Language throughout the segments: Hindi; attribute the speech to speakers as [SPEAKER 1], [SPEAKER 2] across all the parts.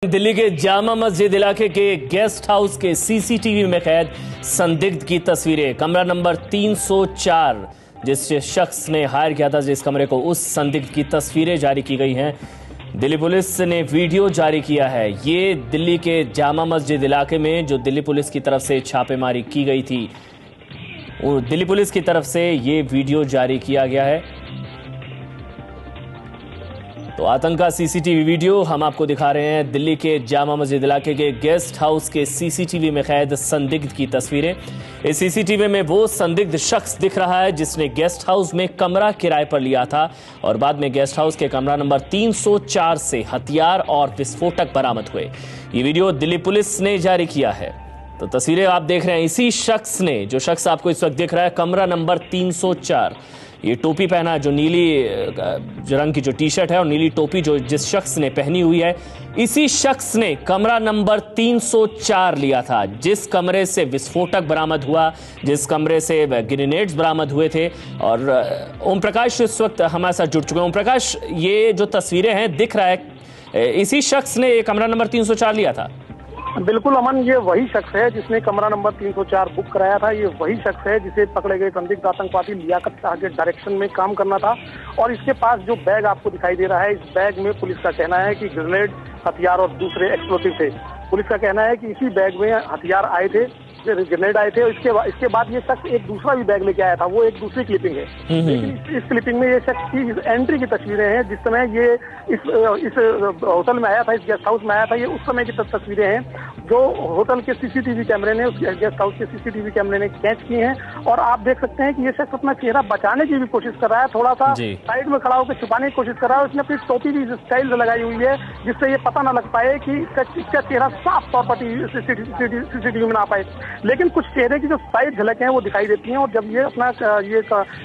[SPEAKER 1] दिल्ली के जामा मस्जिद इलाके के गेस्ट हाउस के सीसीटीवी में कैद संदिग्ध की तस्वीरें। कमरा नंबर 304 जिस शख्स ने हायर किया था जिस कमरे को, उस संदिग्ध की तस्वीरें जारी की गई हैं। दिल्ली पुलिस ने वीडियो जारी किया है। ये दिल्ली के जामा मस्जिद इलाके में जो दिल्ली पुलिस की तरफ से छापेमारी की गई थी, दिल्ली पुलिस की तरफ से ये वीडियो जारी किया गया है। तो आतंक का सीसीटीवी वीडियो हम आपको दिखा रहे हैं। दिल्ली के जामा मस्जिद इलाके के गेस्ट हाउस के सीसीटीवी में कैद संदिग्ध की तस्वीरें। इस सीसीटीवी में वो संदिग्ध शख्स दिख रहा है जिसने गेस्ट हाउस में कमरा किराए पर लिया था और बाद में गेस्ट हाउस के कमरा नंबर 304 से हथियार और विस्फोटक बरामद हुए। ये वीडियो दिल्ली पुलिस ने जारी किया है। तो तस्वीरें आप देख रहे हैं। इसी शख्स ने, जो शख्स आपको इस वक्त दिख रहा है, कमरा नंबर 304, ये टोपी पहना है, जो नीली रंग की जो टी शर्ट है और नीली टोपी जो जिस शख्स ने पहनी हुई है, इसी शख्स ने कमरा नंबर 304 लिया था, जिस कमरे से विस्फोटक बरामद हुआ, जिस कमरे से ग्रेनेड्स बरामद हुए थे। और ओम प्रकाश इस वक्त हमारे साथ जुड़ चुके हैं। ओम प्रकाश, ये जो तस्वीरें हैं, दिख रहा है इसी शख्स ने ये कमरा नंबर 304 लिया था।
[SPEAKER 2] बिल्कुल अमन, ये वही शख्स है जिसने कमरा नंबर 304 बुक कराया था। ये वही शख्स है जिसे पकड़े गए संदिग्ध आतंकवादी लियाकत शाह के डायरेक्शन में काम करना था। और इसके पास जो बैग आपको दिखाई दे रहा है, इस बैग में पुलिस का कहना है कि ग्रेनेड, हथियार और दूसरे एक्सप्लोसिव थे। पुलिस का कहना है कि इसी बैग में हथियार आए थे, ग्रेनेड आए थे। और इसके बाद ये शख्स एक दूसरा भी बैग लेके आया था। वो एक दूसरी क्लिपिंग है, लेकिन इस क्लिपिंग में ये शख्स की एंट्री की तस्वीरें हैं जिस समय ये इस होटल में आया था, इस गेस्ट हाउस में आया था। ये उस समय की तस्वीरें हैं जो होटल के सीसीटीवी कैमरे ने, उस गेस्ट हाउस के सीसीटीवी कैमरे ने कैच की हैं। और आप देख सकते हैं कि ये शख्स अपना चेहरा बचाने की भी कोशिश कर रहा है, थोड़ा सा साइड में खड़ा होकर छुपाने की कोशिश कर रहा है। उसने अपनी टोपी भी स्टाइल से लगाई हुई है जिससे ये पता ना लग पाए कि इसका चेहरा साफ तौर पर सीसीटीवी में ना पाए। लेकिन कुछ चेहरे की जो साइड झलक है वो दिखाई देती हैं। और जब ये अपना ये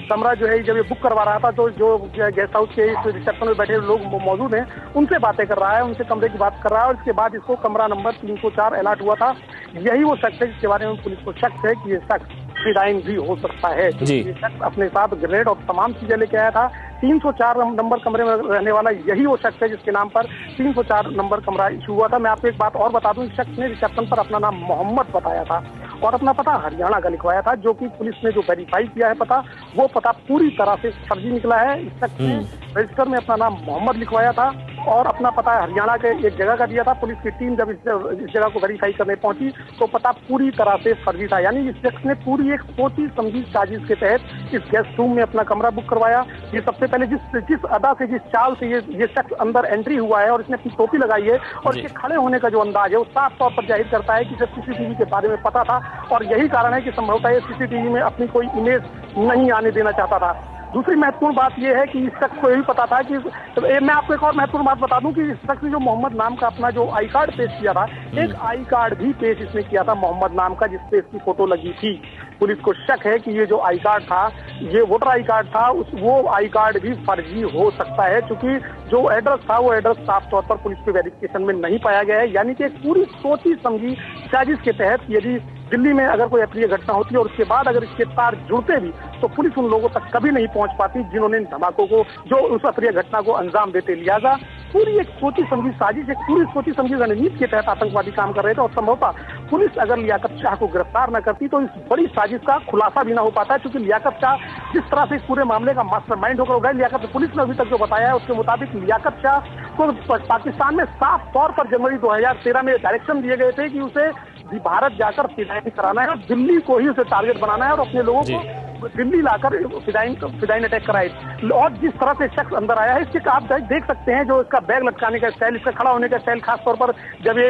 [SPEAKER 2] कमरा जो है, जब ये बुक करवा रहा था, तो जो गेस्ट हाउस के इस रिसेप्शन में बैठे लोग मौजूद हैं, उनसे बातें कर रहा है, उनसे कमरे की बात कर रहा है। और इसके बाद इसको कमरा नंबर 304 अलॉट हुआ था। यही वो शख्स है जिसके बारे में पुलिस को शक है कि ये शख्स फिदाइन भी हो सकता है। ये शख्स अपने साथ ग्रेनेड और तमाम चीजें लेके आया था। 304 नंबर कमरे में रहने वाला यही वो शख्स है जिसके नाम पर 304 नंबर कमरा इशू हुआ था। मैं आपको एक बात और बता दूं, इस शख्स ने रिसेप्शन पर अपना नाम मोहम्मद बताया था और अपना पता हरियाणा का लिखवाया था, जो कि पुलिस ने जो वेरीफाई किया है पता, वो पता पूरी तरह से फर्जी निकला है। इस शख्स ने रजिस्टर में अपना नाम मोहम्मद लिखवाया था और अपना पता हरियाणा के एक जगह का दिया था। पुलिस की टीम जब इस जगह को वेरीफाई करने पहुंची तो पता पूरी तरह से फर्जी था। यानी इस शख्स ने पूरी एक सोची समझी साजिश के तहत इस गेस्ट रूम में अपना कमरा बुक करवाया। ये सबसे पहले जिस अदा से, जिस चाल से ये शख्स अंदर एंट्री हुआ है और इसने अपनी टोपी लगाई है और इसके खड़े होने का जो अंदाज है, वो साफ तौर पर जाहिर करता है कि इसे सीसीटीवी के बारे में पता था। और यही कारण है कि संभवतः ये सीसीटीवी में अपनी कोई इमेज नहीं आने देना चाहता था। दूसरी महत्वपूर्ण बात यह है कि इस शख्स को यही पता था कि, मैं आपको एक और महत्वपूर्ण बात बता दूं कि इस शख्स ने जो मोहम्मद नाम का अपना जो आई कार्ड पेश किया था, एक आई कार्ड भी पेश इसने किया था मोहम्मद नाम का, जिसपे इसकी फोटो लगी थी। पुलिस को शक है कि ये जो आई कार्ड था, ये वोटर आई कार्ड था, वो आई कार्ड भी फर्जी हो सकता है, क्योंकि जो एड्रेस था वो एड्रेस साफ तौर पर पुलिस के वेरिफिकेशन में नहीं पाया गया है। यानी कि एक पूरी सोची समझी साजिश के तहत यदि दिल्ली में अगर कोई अप्रिय घटना होती है और उसके बाद अगर इसके तार जुड़ते भी, तो पुलिस उन लोगों तक कभी नहीं पहुंच पाती जिन्होंने धमाकों को, जो उस अप्रिय घटना को अंजाम देते। लिहाजा पूरी एक सोची समझी साजिश, एक पूरी सोची समझी रणनीति के तहत आतंकवादी काम कर रहे थे। और संभवतः पुलिस अगर लियाकत शाह को गिरफ्तार न करती तो इस बड़ी साजिश का खुलासा भी ना हो पाता, क्योंकि लियाकत शाह जिस तरह से इस पूरे मामले का मास्टरमाइंड होकर उठा है, लियाकत पुलिस ने अभी तक जो बताया है उसके मुताबिक लियाकत शाह को पाकिस्तान में साफ तौर पर जनवरी 2013 में डायरेक्शन दिए गए थे कि उसे भारत जाकर फिदाइन कराना है और दिल्ली को ही उसे टारगेट बनाना है और अपने लोगों को दिल्ली लाकर फिदाइन अटैक कराए। और जिस तरह से शख्स अंदर आया है, इसके आप देख सकते हैं जो इसका बैग लटकाने का स्टाइल, इसका खड़ा होने का स्टाइल, खासतौर पर जब ये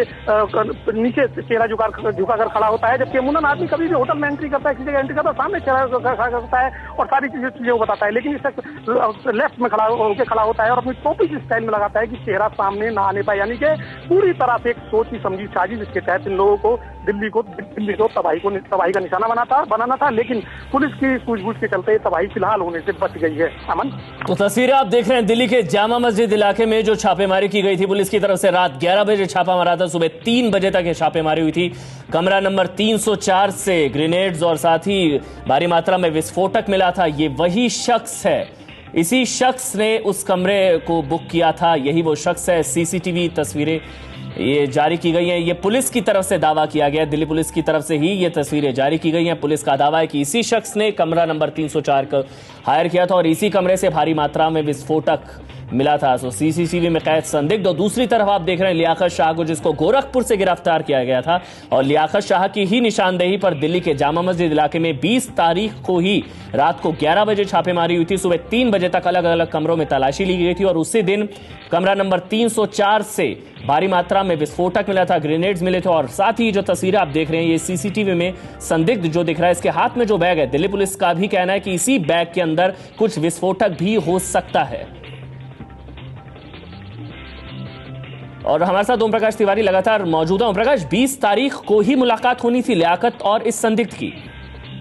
[SPEAKER 2] नीचे चेहरा झुकाकर खड़ा होता है। जबकि अमूमन आदमी कभी भी होटल में एंट्री करता है, किसी जगह एंट्री करता है, सामने चेहरा खड़ा करता है और सारी चीजें वो बताता है। लेकिन इस शख्स लेफ्ट में खड़ा होकर खड़ा होता है और अपनी टोपी की स्टाइल में लगाता है कि चेहरा सामने ना आने पाए। यानी कि पूरी तरह से एक सोची समझी साजिश जिसके तहत इन लोगों को दिल्ली को तबाही का निशाना बनाना था। लेकिन पुलिस की सूझबूझ के चलते तबाही फिलहाल होने से बच गई है। अमन,
[SPEAKER 1] तो तस्वीरें आप देख रहे हैं दिल्ली के जामा मस्जिद इलाके में जो छापेमारी की गई थी पुलिस की तरफ से। रात 11 बजे छापा मारा था, सुबह 3 बजे तक ये छापेमारी हुई थी। कमरा नंबर 304 से ग्रेनेड्स और साथ ही भारी मात्रा में विस्फोटक मिला था। ये वही शख्स है, इसी शख्स ने उस कमरे को बुक किया था, यही वो शख्स है। सीसीटीवी तस्वीरें ये जारी की गई हैं। ये पुलिस की तरफ से दावा किया गया, दिल्ली पुलिस की तरफ से ही ये तस्वीरें जारी की गई हैं। पुलिस का दावा है कि इसी शख्स ने कमरा नंबर 304 को हायर किया था और इसी कमरे से भारी मात्रा में विस्फोटक मिला था। सो सीसीटीवी में कैद संदिग्ध। और दूसरी तरफ आप देख रहे हैं लियाकत शाह को, जिसको गोरखपुर से गिरफ्तार किया गया था। और लियाकत शाह की ही निशानदेही पर दिल्ली के जामा मस्जिद इलाके में 20 तारीख को ही रात को 11 बजे छापेमारी हुई थी। सुबह 3 बजे तक अलग अलग कमरों में तलाशी ली गई थी और उसी दिन कमरा नंबर 304 से भारी मात्रा में विस्फोटक मिला था, ग्रेनेड्स मिले थे। और साथ ही जो तस्वीरें आप देख रहे हैं, ये सीसीटीवी में संदिग्ध जो दिख रहा है, इसके हाथ में जो बैग है, दिल्ली पुलिस का भी कहना है कि इसी बैग के अंदर कुछ विस्फोटक भी हो सकता है। और हमारे साथ ओम प्रकाश तिवारी लगातार मौजूद है। ओम प्रकाश, 20 तारीख को ही मुलाकात होनी थी लियाकत और इस संदिग्ध की।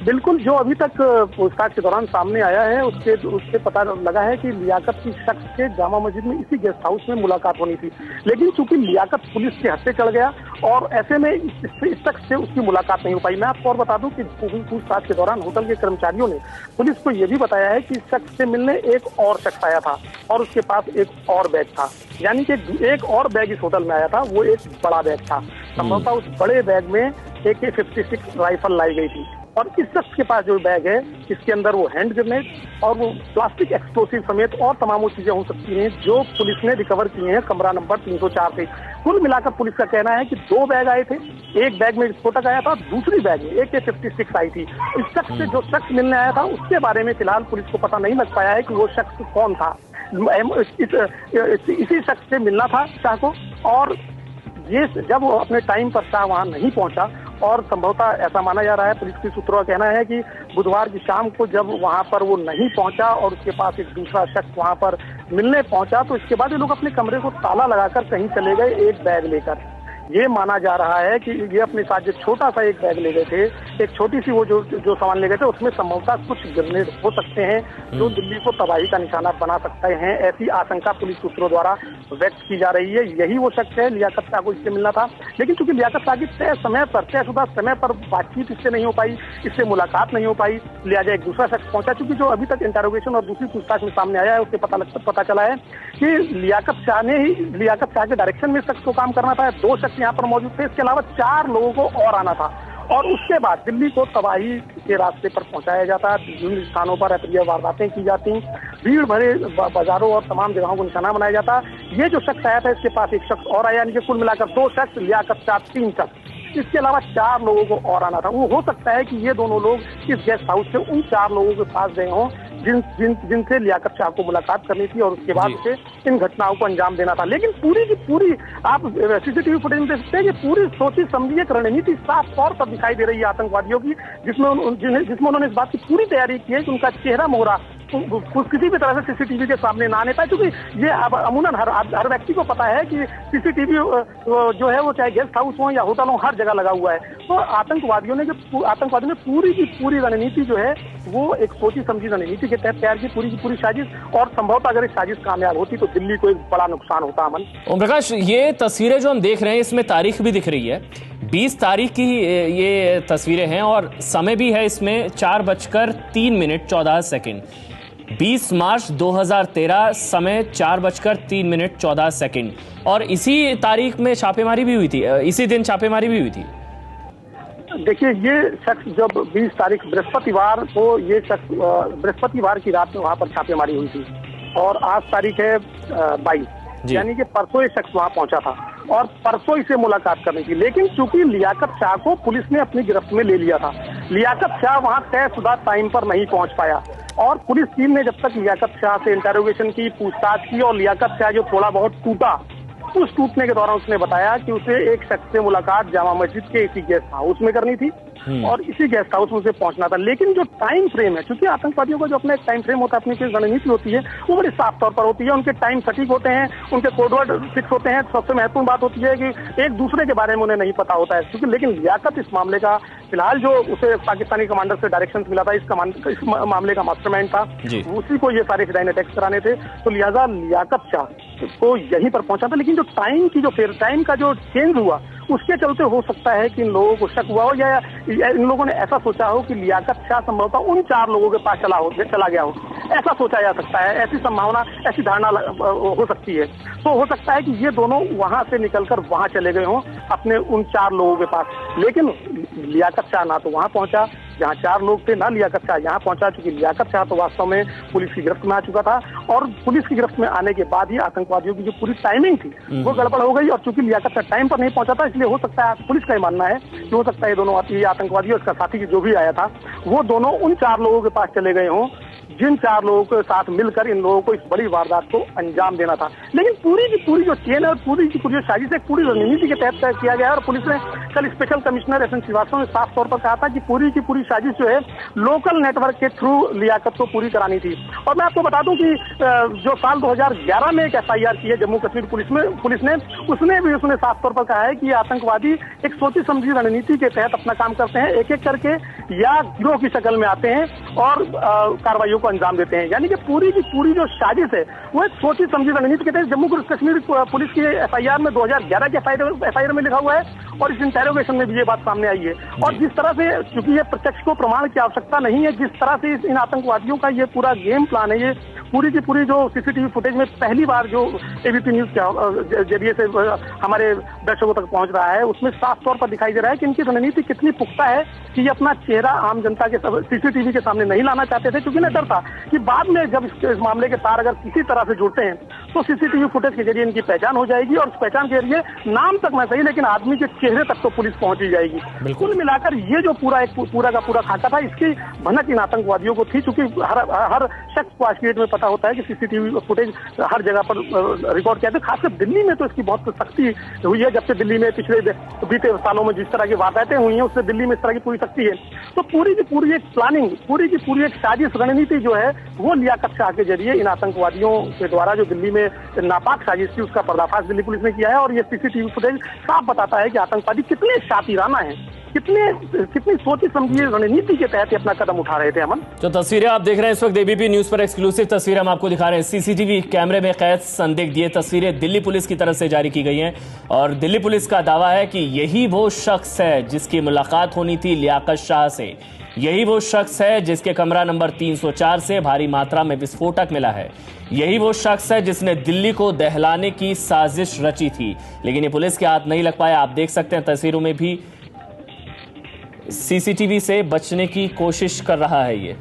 [SPEAKER 2] बिल्कुल, जो अभी तक पूछताछ के दौरान सामने आया है उससे पता लगा है कि लियाकत की शख्स के जामा मस्जिद में इसी गेस्ट हाउस में मुलाकात होनी थी। लेकिन चूंकि लियाकत पुलिस के हत्थे चढ़ गया और ऐसे में इस शख्स से उसकी मुलाकात नहीं हो पाई। मैं आपको और बता दूं कि पूछताछ के दौरान होटल के कर्मचारियों ने पुलिस को यह भी बताया है कि इस शख्स से मिलने एक और शख्स आया था और उसके पास एक और बैग था, यानी कि एक और बैग इस होटल में आया था। वो एक बड़ा बैग था। संभवतः उस बड़े बैग में AK-56 राइफल लाई गई थी और इस शख्स के पास जो बैग है, इसके अंदर वो हैंड ग्रेनेड और वो प्लास्टिक एक्सप्लोसिव समेत और तमाम वो चीजें हो सकती हैं जो पुलिस ने रिकवर किए हैं कमरा नंबर 304 से। कुल मिलाकर पुलिस का कहना है कि 2 बैग आए थे, एक बैग में विस्फोटक आया था, दूसरी बैग में AK-56 आई थी। इस शख्स से जो शख्स मिलने आया था उसके बारे में फिलहाल पुलिस को पता नहीं लग पाया है कि वो शख्स कौन था। इसी शख्स से मिलना था शाह को और ये जब वो अपने टाइम पर शाह वहां नहीं पहुंचा और संभवतः ऐसा माना जा रहा है, पुलिस के सूत्रों का कहना है कि बुधवार की शाम को जब वहां पर वो नहीं पहुंचा और उसके पास एक दूसरा शख्स वहां पर मिलने पहुंचा तो इसके बाद ये लोग अपने कमरे को ताला लगाकर कहीं चले गए एक बैग लेकर। ये माना जा रहा है कि ये अपने साथ जो छोटा सा एक बैग ले गए थे, एक छोटी सी वो जो सामान ले गए थे, उसमें संभवतः कुछ ग्रेनेड हो सकते हैं जो दिल्ली को तबाही का निशाना बना सकते हैं। ऐसी आशंका पुलिस सूत्रों द्वारा व्यक्त की जा रही है। यही वो शख्स है, लियाकत शाह को इससे मिलना था। लेकिन चूंकि लियाकत शाह की तयशुदा समय पर बातचीत इससे नहीं हो पाई, इससे मुलाकात नहीं हो पाई, लिहाजा एक दूसरा शख्स पहुंचा। चूंकि जो अभी तक इंटरोगेशन और दूसरी पूछताछ में सामने आया है उससे पता चला है कि लियाकत शाह के डायरेक्शन में शख्स को काम करना था। 2 शख्स यहाँ पर मौजूद थे, इसके अलावा 4 लोगों को और आना था और उसके बाद दिल्ली को तबाही के रास्ते पर पहुंचाया जाता। विभिन्न स्थानों पर अप्रिय वारदातें की जाती, भीड़ भरे बाजारों और तमाम जगहों को निशाना बनाया जाता। ये जो शख्स आया था इसके पास एक शख्स और आया, यानी कि कुल मिलाकर 2 शख्स, लियाकत शाह 3 शख्स, इसके अलावा 4 लोगों को और आना था। वो हो सकता है कि ये दोनों लोग इस गेस्ट हाउस से उन 4 लोगों के पास गए हों जिनसे लियाकत शाह को मुलाकात करनी थी और उसके बाद उसे इन घटनाओं को अंजाम देना था। लेकिन पूरी की पूरी आप सीसीटीवी फुटेज में देख सकते हैं कि पूरी सोची समझी एक रणनीति साफ तौर पर दिखाई दे रही है आतंकवादियों की, जिसमें उन्होंने इस बात की पूरी तैयारी की है कि उनका चेहरा मोहरा किसी भी तरह से सीसीटीवी के सामने ना आने पाए। क्योंकि ये अमूमन हर व्यक्ति को पता है कि सीसीटीवी जो है वो चाहे गेस्ट हाउस हो या होटल हो, हर जगह लगा हुआ है। तो आतंकवादियों ने पूरी की पूरी रणनीति जो है वो एक सोची समझी रणनीति के तहत तैयार की पूरी साजिश, और संभवतः अगर इस साजिश कामयाब होती तो दिल्ली को एक बड़ा नुकसान होता। अमन,
[SPEAKER 1] ओम प्रकाश, ये तस्वीरें जो हम देख रहे हैं इसमें तारीख भी दिख रही है, 20 तारीख की ये तस्वीरें हैं और समय भी है इसमें 4:03 20 मार्च 2013, समय 4:03 और इसी तारीख में छापेमारी भी हुई थी, इसी दिन छापेमारी भी हुई थी।
[SPEAKER 2] देखिए, ये शख्स जब 20 तारीख बृहस्पतिवार को, ये शख्स बृहस्पतिवार की रात में वहां पर छापेमारी हुई थी और आज तारीख है 22, यानी कि परसों ये शख्स वहां पहुंचा था और परसों इसे मुलाकात करनी थी। लेकिन चूंकि लियाकत शाह को पुलिस ने अपनी गिरफ्त में ले लिया था, लियाकत शाह वहां तयशुदा टाइम पर नहीं पहुंच पाया और पुलिस टीम ने जब तक लियाकत शाह से इंटरोगेशन की, पूछताछ की और लियाकत शाह जो थोड़ा बहुत टूटा, उस टूटने के दौरान उसने बताया कि उसे एक शख्स से मुलाकात जामा मस्जिद के इसी गेस्ट हाउस में करनी थी और इसी गेस्ट हाउस में उसे पहुंचना था। लेकिन जो टाइम फ्रेम है, क्योंकि आतंकवादियों का जो अपना एक टाइम फ्रेम होता है, अपनी जो रणनीति होती है वो बड़ी साफ तौर पर होती है। उनके टाइम सटीक होते हैं, उनके कोडवर्ड फिक्स होते हैं। सबसे महत्वपूर्ण बात होती है कि एक दूसरे के बारे में उन्हें नहीं पता होता है। क्योंकि लेकिन लियाकत इस मामले का फिलहाल जो उसे पाकिस्तानी कमांडर से डायरेक्शन मिला था, इस मामले का मास्टरमाइंड था, उसी को ये सारे फिदाइन अटैक्स कराने थे। तो लिहाजा लियाकत शाह को यहीं पर पहुंचा था। लेकिन जो टाइम का जो चेंज हुआ उसके चलते हो सकता है कि इन लोगों को शक हुआ हो या इन लोगों ने ऐसा सोचा हो कि लियाकत शाह संभवतः उन 4 लोगों के पास चला गया हो। ऐसा सोचा जा सकता है, ऐसी संभावना, ऐसी धारणा हो सकती है। तो हो सकता है कि ये दोनों वहां से निकलकर वहां चले गए हों अपने उन 4 लोगों के पास, लेकिन लियाकत शाह ना तो वहां पहुंचा जहां 4 लोग थे, ना लियाकत शाह यहाँ पहुंचा, क्योंकि लियाकत शाह तो वास्तव में पुलिस की गिरफ्त में आ चुका था और पुलिस की गिरफ्त में आने के बाद ही आतंकवादियों की जो पूरी टाइमिंग थी वो गड़बड़ हो गई। और चूंकि लियाकत शाह टाइम पर नहीं पहुंचा था, इसलिए हो सकता है, पुलिस का ही मानना है कि हो सकता है ये दोनों आतंकवादी और इसका साथी जो भी आया था वो दोनों उन 4 लोगों के पास चले गए हों जिन 4 लोगों के साथ मिलकर इन लोगों को इस बड़ी वारदात को अंजाम देना था। लेकिन पूरी की पूरी जो चेन है और पूरी की पूरी जो साजिश है पूरी रणनीति के तहत तय किया गया है। और पुलिस ने कल special commissioner S N Srivastava ने साफ तौर पर कहा था कि पूरी की पूरी साजिश जो है लोकल नेटवर्क के थ्रू लियाकत को पूरी करानी थी। और मैं आपको बता दूं कि जो साल 2011 में एक FIR की है जम्मू कश्मीर पुलिस ने उसने साफ तौर पर कहा है कि आतंकवादी एक सोची समझी रणनीति के तहत अपना काम करते हैं, एक एक करके या गिरोह की शक्ल में आते हैं और कार्रवाइयों को अंजाम देते हैं। यानी कि पूरी की पूरी जो साजिश है वो एक सोची समझी रणनीति के तहत जम्मू कश्मीर पुलिस की FIR में 2011 के FIR में लिखा हुआ है और इस इंटेरोगेशन में भी ये बात सामने आई है। और जिस तरह से, चूंकि ये प्रत्यक्ष को प्रमाण की आवश्यकता नहीं है, जिस तरह से इन आतंकवादियों का ये पूरा गेम प्लान है, ये पूरी की पूरी जो CCTV फुटेज में पहली बार जो ABP न्यूज के जरिए से हमारे दर्शकों तक पहुंच रहा है, उसमें साफ तौर पर दिखाई दे रहा है कि इनकी रणनीति कितनी पुख्ता है कि ये अपना चेहरा आम जनता के CCTV के सामने नहीं लाना चाहते थे, क्योंकि इन्हें डर था कि बाद में जब इस मामले के तार अगर किसी तरह से जुड़ते हैं तो CCTV फुटेज के जरिए इनकी पहचान हो जाएगी और उस पहचान के जरिए नाम तक ना सही लेकिन आदमी के चेहरे तक तो पुलिस पहुंच ही जाएगी। कुल मिलाकर ये जो पूरा का पूरा खाका था, इसकी भनक इन आतंकवादियों को थी। चूंकि हर शख्स को आज की डेट में पता होता है कि CCTV फुटेज हर जगह पर रिकॉर्ड किया था। खासकर दिल्ली में तो इसकी बहुत सख्ती हुई है। जब से दिल्ली में पिछले बीते सालों में जिस तरह की वारदातें हुई हैं, उससे दिल्ली में इस तरह की पूरी सख्ती है। तो पूरी की पूरी एक प्लानिंग, पूरी की पूरी एक साजिश रणनीति जो है वो लियाकत शाह के जरिए इन आतंकवादियों के द्वारा जो दिल्ली में नापाक साजिश थी उसका पर्दाफाश दिल्ली पुलिस ने किया है। और ये CCTV फुटेज साफ बताता है कि आतंकवादी कितने शातिराना हैं, कितनी सोची समझी रणनीति के तहत अपना कदम उठा रहे थे। अमन,
[SPEAKER 1] जो तस्वीरें आप देख रहे हैं इस वक्त ABP न्यूज पर एक्सक्लूसिव तस्वीरें हम आपको दिखा रहे हैं। CCTV कैमरे में कैद संदिग्ध, ये तस्वीरें दिल्ली पुलिस की तरफ से जारी की गई हैं और दिल्ली पुलिस का दावा है कि यही वो शख्स है जिसकी मुलाकात होनी थी लियाकत शाह से, यही वो शख्स है जिसके कमरा नंबर 304 से भारी मात्रा में विस्फोटक मिला है, यही वो शख्स है जिसने दिल्ली को दहलाने की साजिश रची थी। लेकिन ये पुलिस के हाथ नहीं लग पाया। आप देख सकते हैं तस्वीरों में भी CCTV से बचने की कोशिश कर रहा है ये।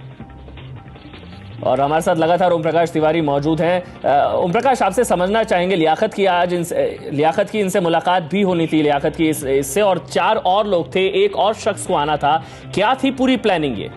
[SPEAKER 1] और हमारे साथ लगातार ओम प्रकाश तिवारी मौजूद हैं। ओम प्रकाश, आपसे समझना चाहेंगे, लियाकत की इनसे मुलाकात भी होनी थी, लियाकत की इससे, और 4 और लोग थे, एक और शख्स को आना था, क्या थी पूरी प्लानिंग ये?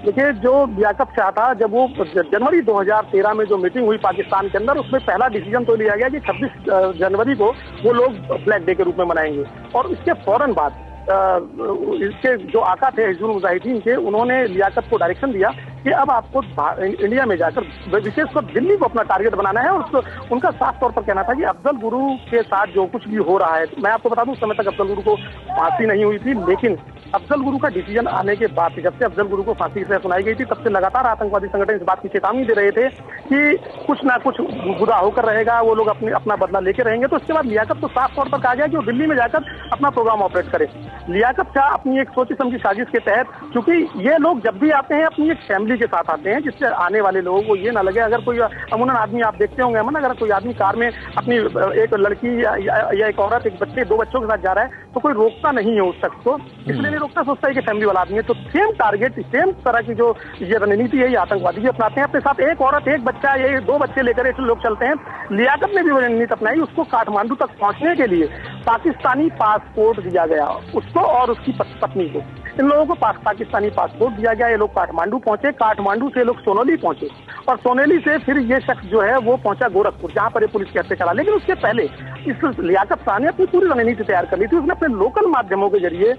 [SPEAKER 2] देखिए, जो लियाकत शाह था, जब वो जनवरी 2013 में जो मीटिंग हुई पाकिस्तान के अंदर, उसमें पहला डिसीजन तो लिया गया कि 26 जनवरी को वो लोग ब्लैक डे के रूप में मनाएंगे। और इसके फौरन बाद इसके जो आका थे हिजबुल मुजाहिदीन के, उन्होंने लियाकत को डायरेक्शन दिया कि अब आपको इंडिया में जाकर विशेषकर दिल्ली को अपना टारगेट बनाना है। और उनका साफ तौर पर कहना था कि अफजल गुरु के साथ जो कुछ भी हो रहा है, मैं आपको बता दूं उस समय तक अफजल गुरु को फांसी नहीं हुई थी, लेकिन अफजल गुरु का डिसीजन आने के बाद, जब से अफजल गुरु को फांसी की सजा सुनाई गई थी, तब से लगातार आतंकवादी संगठन इस बात की चेतावनी दे रहे थे कि कुछ ना कुछ बुरा होकर रहेगा, वो लोग अपना बदला लेके रहेंगे। तो इसके बाद लियाकत को साफ तौर पर कहा गया कि वो दिल्ली में जाकर अपना प्रोग्राम ऑपरेट करे। लियाकत शाह अपनी एक सोची समझी साजिश के तहत, क्योंकि ये लोग जब भी आते हैं अपनी एक फैमिली के साथ आते हैं, जिससे आने वाले लोगों को ये ना लगे, अगर कोई अमूमन आदमी, आप देखते होंगे अमन, अगर कोई आदमी कार में अपनी एक लड़की या एक औरत, एक बच्चे, 2 बच्चों के साथ जा रहा है तो कोई रोकता नहीं है उस शख्स को, इसलिए नहीं रोकता, सोचता है कि फैमिली वाला आदमी है। तो सेम टारगेट, सेम तरह की जो ये रणनीति है ये आतंकवादी भी अपनाते हैं। अपने साथ एक औरत, एक बच्चा, ये 2 बच्चे लेकर ऐसे लोग चलते हैं। लियाकत ने भी वो रणनीति अपनाई, उसको काठमांडू तक पहुंचने के लिए पाकिस्तानी पासपोर्ट दिया गया उसको और उसकी पत्नी को। इन लोगों को पाकिस्तानी पासपोर्ट दिया गया, ये लोग काठमांडू पहुंचे, काठमांडू से लोग सोनोली पहुंचे और सोनोली से फिर ये शख्स जो है वो पहुंचा गोरखपुर, जहां पर ये पुलिस के हत्या चला। लेकिन उसके पहले इस लियाकत शाह ने अपनी पूरी रणनीति तैयार कर ली थी। उसने अपने लोकल माध्यमों के जरिए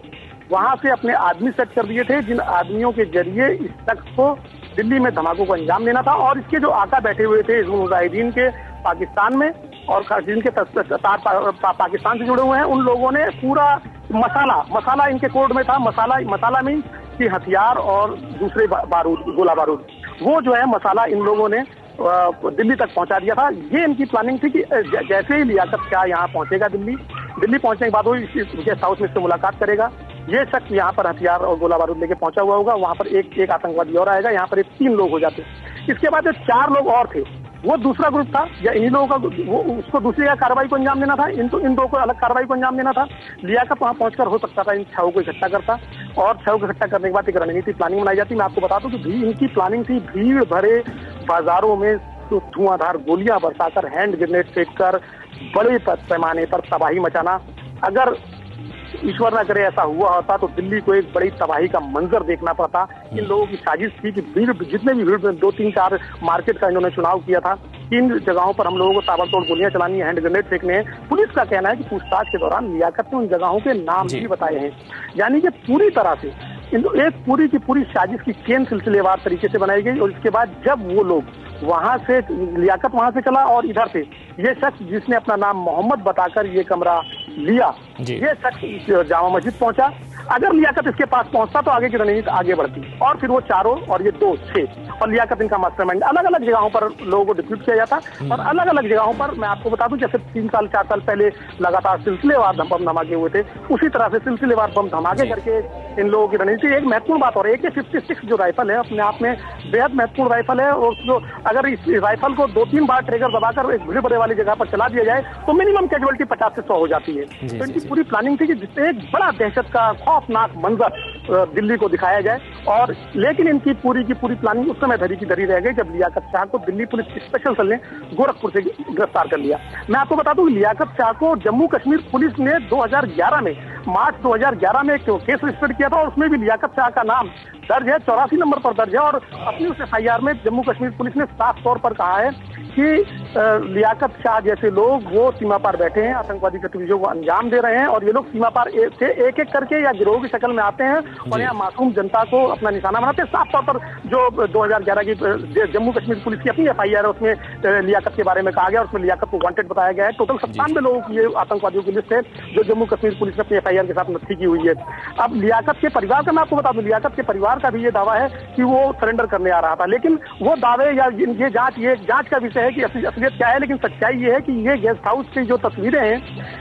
[SPEAKER 2] वहां से अपने आदमी सेट कर दिए थे, जिन आदमियों के जरिए इस शख्स को दिल्ली में धमाकों को अंजाम देना था। और इसके जो आका बैठे हुए थे हिजबुल मुजाहिदीन के पाकिस्तान में और जिनके पाकिस्तान से जुड़े हुए हैं, उन लोगों ने पूरा मसाला इनके कोड में था। मसाला मीन कि हथियार और दूसरे बारूद, गोला बारूद, वो जो है मसाला इन लोगों ने दिल्ली तक पहुंचा दिया था। ये इनकी प्लानिंग थी कि जैसे ही लियाकत शाह यहाँ पहुंचेगा, दिल्ली पहुंचने के बाद वो गेस्ट हाउस में इससे मुलाकात करेगा, ये शख्स यहाँ पर हथियार और गोला बारूद लेके पहुंचा हुआ होगा, वहां पर एक आतंकवादी और आएगा, यहाँ पर 3 लोग हो जाते हैं। इसके बाद जो 4 लोग और थे वो दूसरा ग्रुप था, या इन्हीं लोगों का वो उसको दूसरी कार्रवाई को अंजाम देना था, इन दो को अलग कार्रवाई को अंजाम देना था। लियाकत वहां पहुंचकर हो सकता था इन 6 को इकट्ठा करता, और 6 को इकट्ठा करने के बाद एक रणनीति प्लानिंग बनाई जाती। मैं आपको बता दूं कि इनकी प्लानिंग थी भीड़ भरे बाजारों में धुआंधार गोलियां बरसाकर, हैंड ग्रेनेड फेंककर बड़े पैमाने पर तबाही मचाना। अगर ईश्वर न करे ऐसा हुआ होता तो दिल्ली को एक बड़ी तबाही का मंजर देखना पड़ता। इन लोगों की साजिश थी कि भीड़, जितने भी भीड़ में 2-3-4 मार्केट का इन्होंने चुनाव किया था, 3 जगहों पर हम लोगों को ताबड़तोड़ गोलियां चलानी है, हैंड ग्रेनेड फेंकने हैं। पुलिस का कहना है कि पूछताछ के दौरान लियाकत ने उन जगहों के नाम भी बताए हैं। यानी कि पूरी तरह से एक पूरी की पूरी साजिश की चेन सिलसिलेवार तरीके से बनाई गई। और इसके बाद जब वो लोग वहां से, लियाकत वहां से चला और इधर से ये शख्स जिसने अपना नाम मोहम्मद बताकर ये कमरा लिया, ये शख्स जामा मस्जिद पहुंचा। अगर लियाकत इसके पास पहुंचता तो आगे की रणनीति आगे बढ़ती, और फिर वो 4 और ये 2 6 और लियाकत इनका मास्टरमाइंड। अलग अलग जगहों पर लोगों को डिप्यूट किया जाता, और अलग अलग जगहों पर मैं आपको बता दूं जैसे 3-4 साल पहले लगातार सिलसिलेवार बम धमाके हुए थे, उसी तरह से सिलसिलेवार बम धमाके करके इन लोगों की रणनीति। एक महत्वपूर्ण बात और AK-56 जो राइफल है अपने आप में बेहद महत्वपूर्ण राइफल है, और जो अगर इस राइफल को 2-3 बार ट्रिगर दबाकर एक भीड़ बड़े वाली जगह पर चला दिया जाए तो मिनिमम कैजुअलिटी 50 से 100 हो जाती है। तो इनकी पूरी प्लानिंग थी कि जिससे एक बड़ा दहशत का खौफनाक मंजर दिल्ली को दिखाया जाए। और लेकिन इनकी पूरी की पूरी प्लानिंग उस समय धरी की धरी रह गई जब लियाकत शाह को दिल्ली पुलिस स्पेशल सेल ने गोरखपुर से गिरफ्तार कर लिया। मैं आपको बता दूं लियाकत शाह को जम्मू कश्मीर पुलिस ने 2011 में, मार्च 2011 में एक केस रजिस्टर किया था, और उसमें भी लियाकत शाह का नाम दर्ज है, 84 नंबर पर दर्ज है। और अपनी उस FIR में जम्मू कश्मीर पुलिस ने साफ तौर पर कहा है कि लियाकत शाह जैसे लोग वो सीमा पार बैठे हैं, आतंकवादी गतिविधियों को अंजाम दे रहे हैं, और ये लोग सीमा पार से एक एक करके या गिरोह की शक्ल में आते हैं और यहाँ मासूम जनता को अपना निशाना बनाते हैं। साफ तौर पर जो 2011 की जम्मू कश्मीर पुलिस की अपनी FIR है उसमें लियाकत के बारे में कहा गया, उसमें लियाकत को वांटेड बताया गया है। टोटल 97 लोगों की ये आतंकवादियों की लिस्ट है जो जम्मू कश्मीर पुलिस ने अपनी FIR के साथ नत्थी की हुई है। अब लियाकत के परिवार का मैं आपको बता दूं, लियाकत के परिवार का भी ये दावा है कि वो सरेंडर करने आ रहा था, लेकिन वो दावे या ये जांच का विषय है कि असलियत क्या है। लेकिन सच्चाई ये है कि ये गेस्ट हाउस की जो तस्वीरें हैं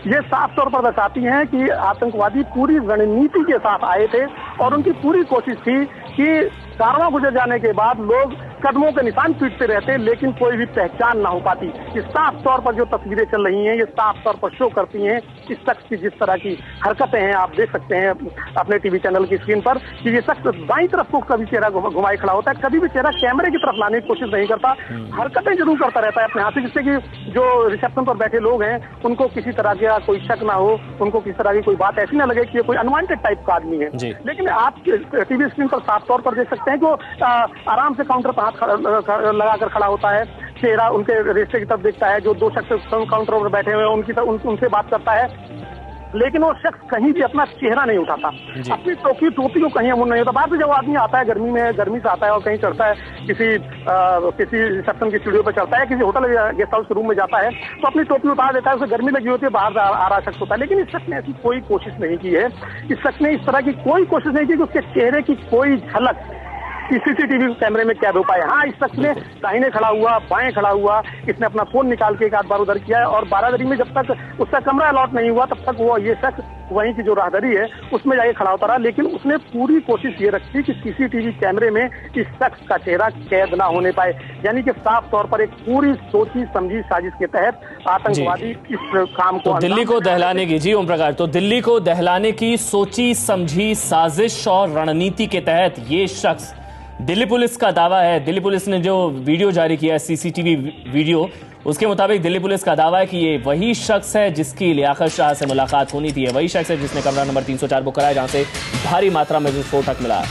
[SPEAKER 2] ये साफ तौर पर दर्शाती हैं कि आतंकवादी पूरी रणनीति के साथ आए थे, और उनकी पूरी कोशिश थी कि कारवां गुजर जाने के बाद लोग कदमों के निशान पीटते रहते लेकिन कोई भी पहचान ना हो पाती। इस साफ तौर पर जो तस्वीरें चल रही हैं ये साफ तौर पर शो करती हैं इस शख्स की जिस तरह की हरकतें हैं। आप देख सकते हैं अपने टीवी चैनल की स्क्रीन पर कि ये शख्स दाईं तरफ को कभी चेहरा घुमाए खड़ा होता है, कभी भी चेहरा कैमरे की तरफ लाने की कोशिश नहीं करता, हरकतें जरूर करता रहता है अपने हाथ से, जिससे कि जो रिसेप्शन पर बैठे लोग हैं उनको किसी तरह का कोई शक ना हो, उनको किसी तरह की कोई बात ऐसी ना लगे कि ये कोई अनवांटेड टाइप का आदमी है। लेकिन आप टीवी स्क्रीन पर साफ तौर पर देख सकते हैं कि वो आराम से काउंटर पर हाथ लगाकर खड़ा होता है, चेहरा उनके रिश्ते की तरफ देखता है, जो 2 शख्स काउंटर पर बैठे हुए हैं उनसे बात करता है, लेकिन वो शख्स कहीं भी अपना चेहरा नहीं उठाता, अपनी टोपी को कहीं अमूल नहीं होता। बाद में जब आदमी आता है गर्मी से आता है और कहीं चढ़ता है, किसी रिसेप्शन की सीढ़ियों पर चढ़ता है, किसी होटल या गेस्ट हाउस के रूम में जाता है तो अपनी टोपी उतार देता है, उसे गर्मी लगी होती है, बाहर आ रहा शख्स होता है। लेकिन इस शख्स ने ऐसी कोई कोशिश नहीं की है, इस शख्स ने इस तरह की कोई कोशिश नहीं की कि उसके चेहरे की कोई झलक CCTV कैमरे में कैद हो पाए। हाँ, इस शख्स ने दाहिने खड़ा हुआ, बाएं खड़ा हुआ, इसने अपना फोन निकाल के एक आध बार उधर किया है, और बारादरी में जब तक उसका कमरा अलॉट नहीं हुआ तब तक वो ये शख्स वहीं की जो राहदरी है उसमें जाके खड़ा होता रहा। लेकिन उसने पूरी कोशिश ये रखी कि CCTV कैमरे में इस शख्स का चेहरा कैद ना होने पाए, यानी कि साफ तौर पर एक पूरी सोची समझी साजिश के तहत आतंकवादी इस काम को
[SPEAKER 1] दिल्ली को दहलाने की, जी ओम प्रकाश, तो दिल्ली को दहलाने की सोची समझी साजिश और रणनीति के तहत ये शख्स, दिल्ली पुलिस का दावा है, दिल्ली पुलिस ने जो वीडियो जारी किया है CCTV वीडियो, उसके मुताबिक दिल्ली पुलिस का दावा है कि ये वही शख्स है जिसकी लियाकत शाह से मुलाकात होनी थी, वही शख्स है जिसने कमरा नंबर 304 बुक कराया जहां से भारी मात्रा में विस्फोटक मिला।